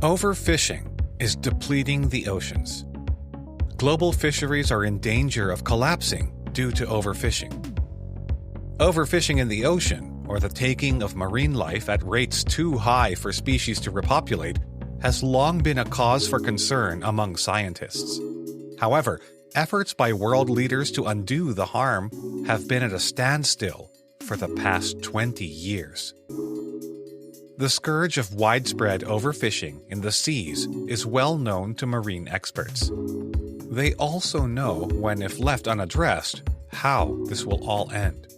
Overfishing is depleting the oceans. Global fisheries are in danger of collapsing due to overfishing. Overfishing in the ocean, or the taking of marine life at rates too high for species to repopulate, has long been a cause for concern among scientists. However, efforts by world leaders to undo the harm have been at a standstill for the past 20 years. The scourge of widespread overfishing in the seas is well known to marine experts. They also know, when if left unaddressed, how this will all end.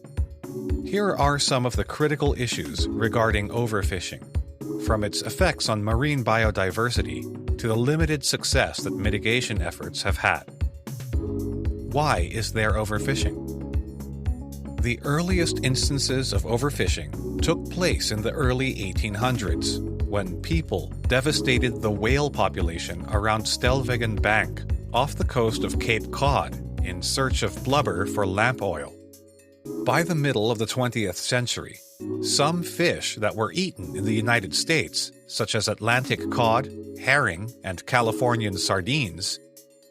Here are some of the critical issues regarding overfishing, from its effects on marine biodiversity to the limited success that mitigation efforts have had. Why is there overfishing? The earliest instances of overfishing took place in the early 1800s, when people devastated the whale population around Stelvegen Bank off the coast of Cape Cod in search of blubber for lamp oil. By the middle of the 20th century, some fish that were eaten in the United States, such as Atlantic cod, herring, and Californian sardines,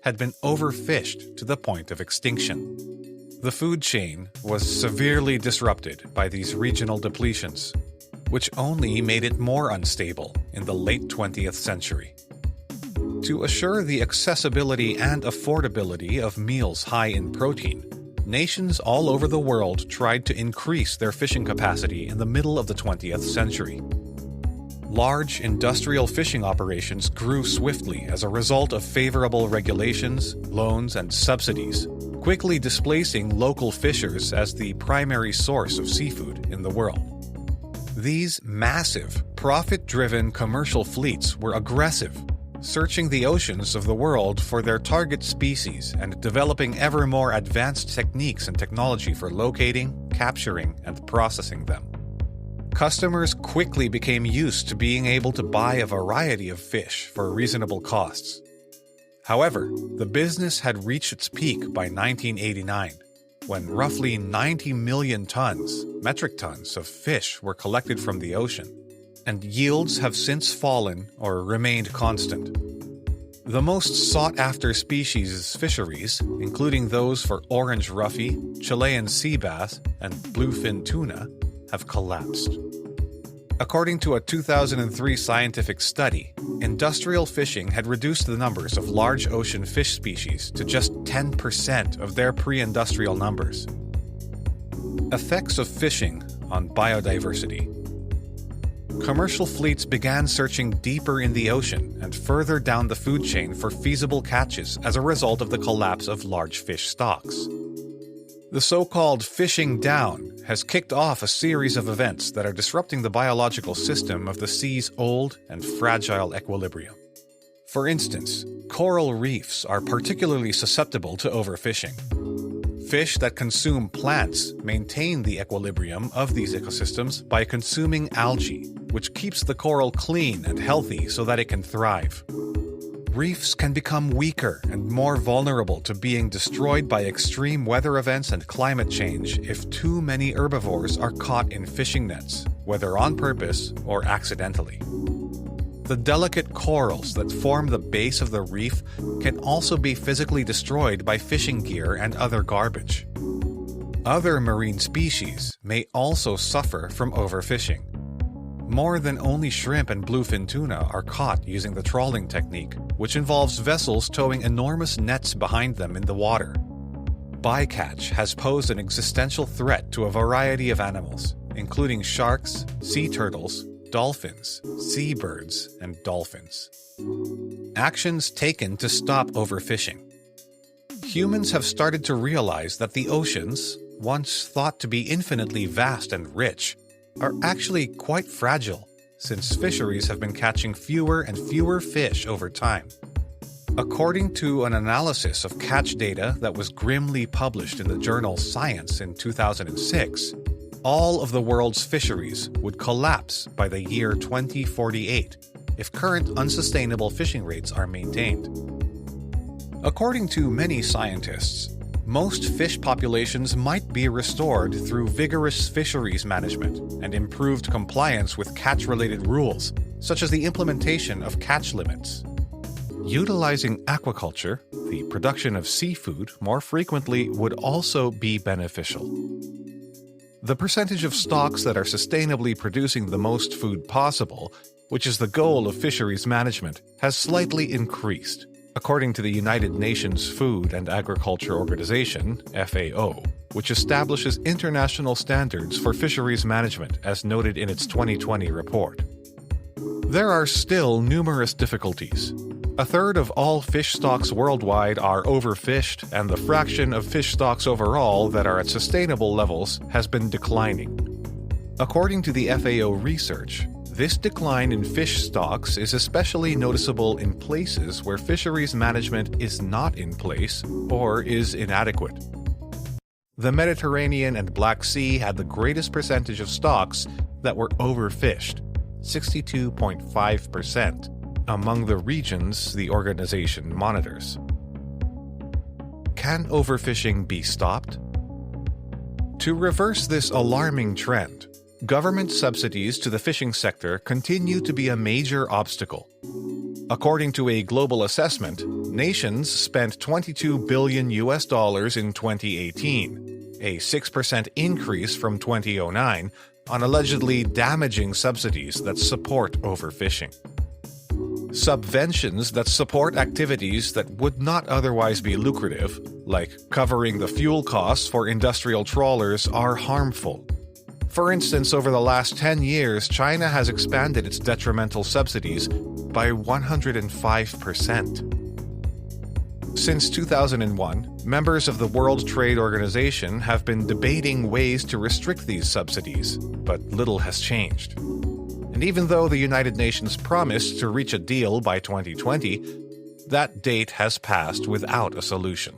had been overfished to the point of extinction. The food chain was severely disrupted by these regional depletions, which only made it more unstable in the late 20th century. To assure the accessibility and affordability of meals high in protein, nations all over the world tried to increase their fishing capacity in the middle of the 20th century. Large industrial fishing operations grew swiftly as a result of favorable regulations, loans, and subsidies, quickly displacing local fishers as the primary source of seafood in the world. These massive, profit-driven commercial fleets were aggressive, searching the oceans of the world for their target species and developing ever more advanced techniques and technology for locating, capturing, and processing them. Customers quickly became used to being able to buy a variety of fish for reasonable costs. However, the business had reached its peak by 1989, when roughly 90 million metric tons of fish were collected from the ocean, and yields have since fallen or remained constant. The most sought-after species fisheries, including those for orange roughy, Chilean sea bass, and bluefin tuna, have collapsed. According to a 2003 scientific study, industrial fishing had reduced the numbers of large ocean fish species to just 10% of their pre-industrial numbers. Effects of fishing on biodiversity. Commercial fleets began searching deeper in the ocean and further down the food chain for feasible catches as a result of the collapse of large fish stocks. The so-called fishing down has kicked off a series of events that are disrupting the biological system of the sea's old and fragile equilibrium. For instance, coral reefs are particularly susceptible to overfishing. Fish that consume plants maintain the equilibrium of these ecosystems by consuming algae, which keeps the coral clean and healthy so that it can thrive. Reefs can become weaker and more vulnerable to being destroyed by extreme weather events and climate change if too many herbivores are caught in fishing nets, whether on purpose or accidentally. The delicate corals that form the base of the reef can also be physically destroyed by fishing gear and other garbage. Other marine species may also suffer from overfishing. More than only shrimp and bluefin tuna are caught using the trawling technique, which involves vessels towing enormous nets behind them in the water. Bycatch has posed an existential threat to a variety of animals, including sharks, sea turtles, dolphins, seabirds, and dolphins. Actions taken to stop overfishing. Humans have started to realize that the oceans, once thought to be infinitely vast and rich, are actually quite fragile, since fisheries have been catching fewer and fewer fish over time. According to an analysis of catch data that was grimly published in the journal Science in 2006, all of the world's fisheries would collapse by the year 2048 if current unsustainable fishing rates are maintained. According to many scientists, most fish populations might be restored through vigorous fisheries management and improved compliance with catch-related rules, such as the implementation of catch limits. Utilizing aquaculture, the production of seafood, more frequently would also be beneficial. The percentage of stocks that are sustainably producing the most food possible, which is the goal of fisheries management, has slightly increased, according to the United Nations Food and Agriculture Organization, FAO, which establishes international standards for fisheries management as noted in its 2020 report. There are still numerous difficulties. A third of all fish stocks worldwide are overfished, and the fraction of fish stocks overall that are at sustainable levels has been declining. According to the FAO research, this decline in fish stocks is especially noticeable in places where fisheries management is not in place or is inadequate. The Mediterranean and Black Sea had the greatest percentage of stocks that were overfished, 62.5%, among the regions the organization monitors. Can overfishing be stopped? To reverse this alarming trend, government subsidies to the fishing sector continue to be a major obstacle. According to a global assessment, nations spent $22 billion in 2018, a 6% increase from 2009, on allegedly damaging subsidies that support overfishing. Subventions that support activities that would not otherwise be lucrative, like covering the fuel costs for industrial trawlers, are harmful. For instance, over the last 10 years, China has expanded its detrimental subsidies by 105%. Since 2001, members of the World Trade Organization have been debating ways to restrict these subsidies, but little has changed. And even though the United Nations promised to reach a deal by 2020, that date has passed without a solution.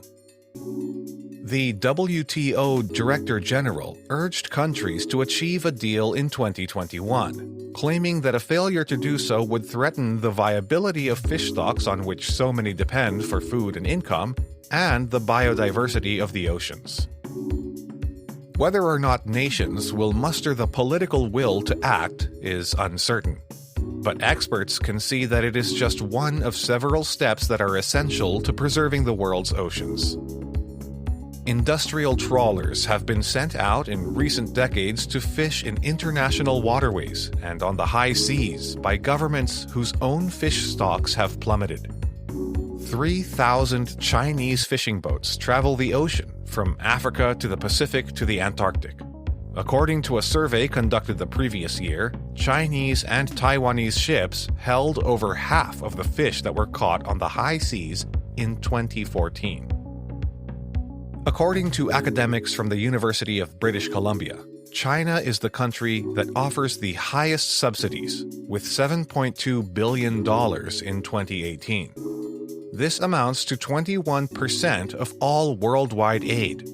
The WTO Director General urged countries to achieve a deal in 2021, claiming that a failure to do so would threaten the viability of fish stocks on which so many depend for food and income, and the biodiversity of the oceans. Whether or not nations will muster the political will to act is uncertain, but experts can see that it is just one of several steps that are essential to preserving the world's oceans. Industrial trawlers have been sent out in recent decades to fish in international waterways and on the high seas by governments whose own fish stocks have plummeted. 3,000 Chinese fishing boats travel the ocean from Africa to the Pacific to the Antarctic. According to a survey conducted the previous year, Chinese and Taiwanese ships held over half of the fish that were caught on the high seas in 2014. According to academics from the University of British Columbia, China is the country that offers the highest subsidies, with $7.2 billion in 2018. This amounts to 21% of all worldwide aid.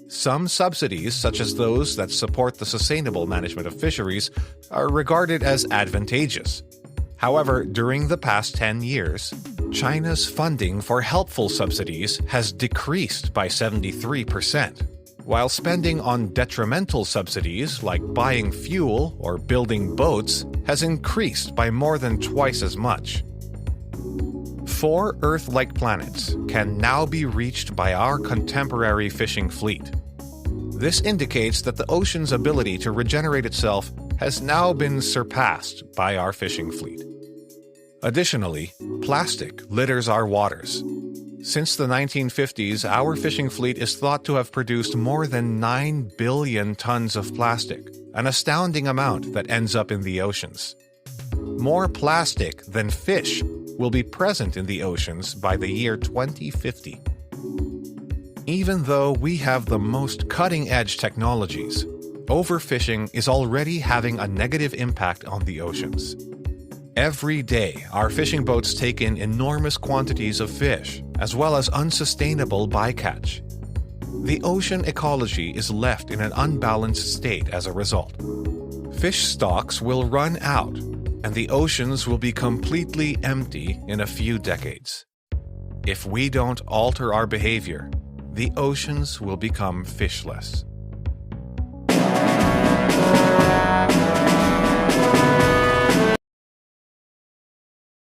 Some subsidies, such as those that support the sustainable management of fisheries, are regarded as advantageous. However, during the past 10 years, China's funding for helpful subsidies has decreased by 73%, while spending on detrimental subsidies like buying fuel or building boats has increased by more than twice as much. 4 Earth-like planets can now be reached by our contemporary fishing fleet. This indicates that the ocean's ability to regenerate itself has now been surpassed by our fishing fleet. Additionally, plastic litters our waters. Since the 1950s, our fishing fleet is thought to have produced more than 9 billion tons of plastic, an astounding amount that ends up in the oceans. More plastic than fish will be present in the oceans by the year 2050. Even though we have the most cutting-edge technologies, overfishing is already having a negative impact on the oceans. Every day, our fishing boats take in enormous quantities of fish, as well as unsustainable bycatch. The ocean ecology is left in an unbalanced state as a result. Fish stocks will run out, and the oceans will be completely empty in a few decades. If we don't alter our behavior, the oceans will become fishless.